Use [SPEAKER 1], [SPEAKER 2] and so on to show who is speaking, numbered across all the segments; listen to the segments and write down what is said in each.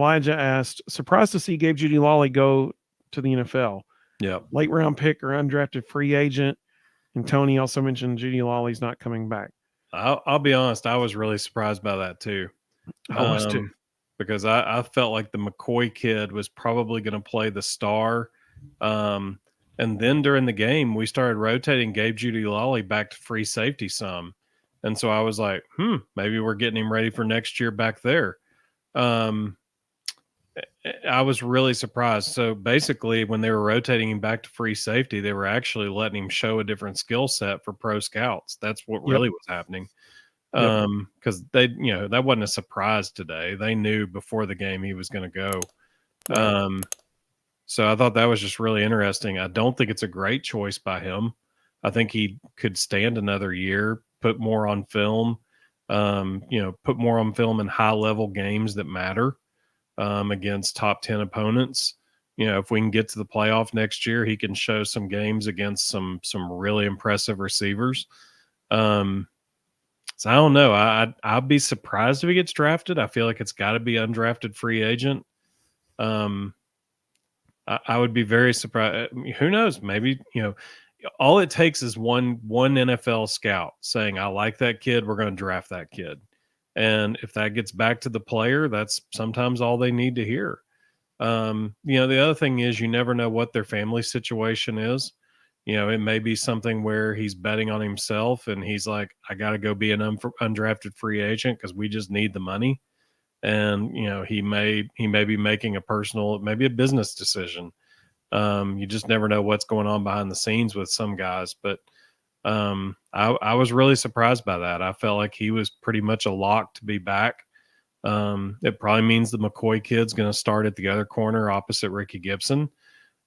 [SPEAKER 1] Elijah asked, surprised to see Gabe Jeudy-Lally go to the NFL.
[SPEAKER 2] Yeah.
[SPEAKER 1] Late round pick or undrafted free agent. And Tony also mentioned Jeudy-Lally's not coming back.
[SPEAKER 2] I'll be honest, I was really surprised by that too.
[SPEAKER 1] I was too.
[SPEAKER 2] Because I felt like the McCoy kid was probably going to play the star. And then during the game, we started rotating Gabe Jeudy-Lally back to free safety some. And so I was like, maybe we're getting him ready for next year back there. I was really surprised. So basically, when they were rotating him back to free safety, they were actually letting him show a different skill set for pro scouts. That's what really was happening. Because they, that wasn't a surprise today. They knew before the game he was going to go.
[SPEAKER 1] Right.
[SPEAKER 2] So I thought that was just really interesting. I don't think it's a great choice by him. I think he could stand another year, put more on film, put more on film in high level games that matter against top 10 opponents. If we can get to the playoff next year, he can show some games against some really impressive receivers. So I don't know. I'll be surprised if he gets drafted. I feel like it's got to be undrafted free agent. I would be very surprised. Who knows? Maybe, all it takes is one NFL scout saying, I like that kid. We're going to draft that kid. And if that gets back to the player, that's sometimes all they need to hear. The other thing is you never know what their family situation is. It may be something where he's betting on himself and he's like, I got to go be an undrafted free agent because we just need the money. And, he may be making maybe a business decision. You just never know what's going on behind the scenes with some guys. But I was really surprised by that. I felt like he was pretty much a lock to be back. It probably means the McCoy kid's going to start at the other corner opposite Ricky Gibson.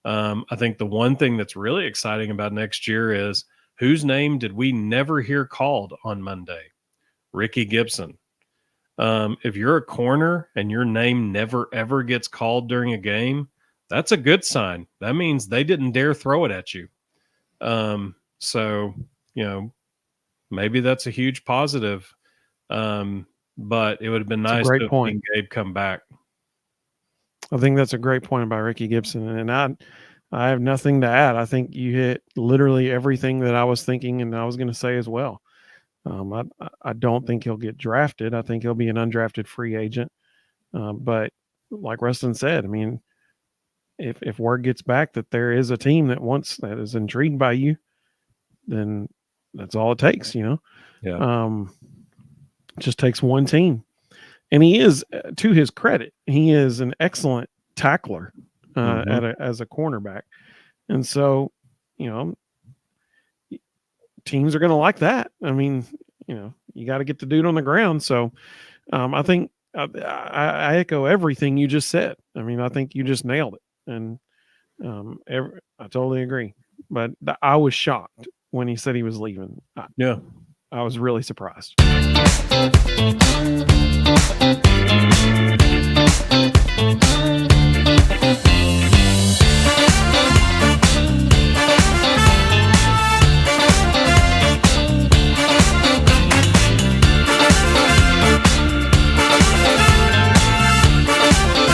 [SPEAKER 2] I think the one thing that's really exciting about next year is whose name did we never hear called on Monday? Ricky Gibson. If you're a corner and your name never, ever gets called during a game, that's a good sign. That means they didn't dare throw it at you. So, maybe that's a huge positive. But it would have been nice to have seen Gabe come back.
[SPEAKER 1] I think that's a great point about Ricky Gibson. And I have nothing to add. I think you hit literally everything that I was thinking and I was going to say as well. I don't think he'll get drafted. I think he'll be an undrafted free agent. But like Rustin said, I mean, if word gets back that there is a team that is intrigued by you, then that's all it takes,
[SPEAKER 2] Yeah.
[SPEAKER 1] It just takes one team. And he is, to his credit, he is an excellent tackler as a cornerback. And so, teams are going to like that. I mean, you got to get the dude on the ground. So I think I echo everything you just said. I mean, I think you just nailed it. And I totally agree. But I was shocked when he said he was leaving. I was really surprised.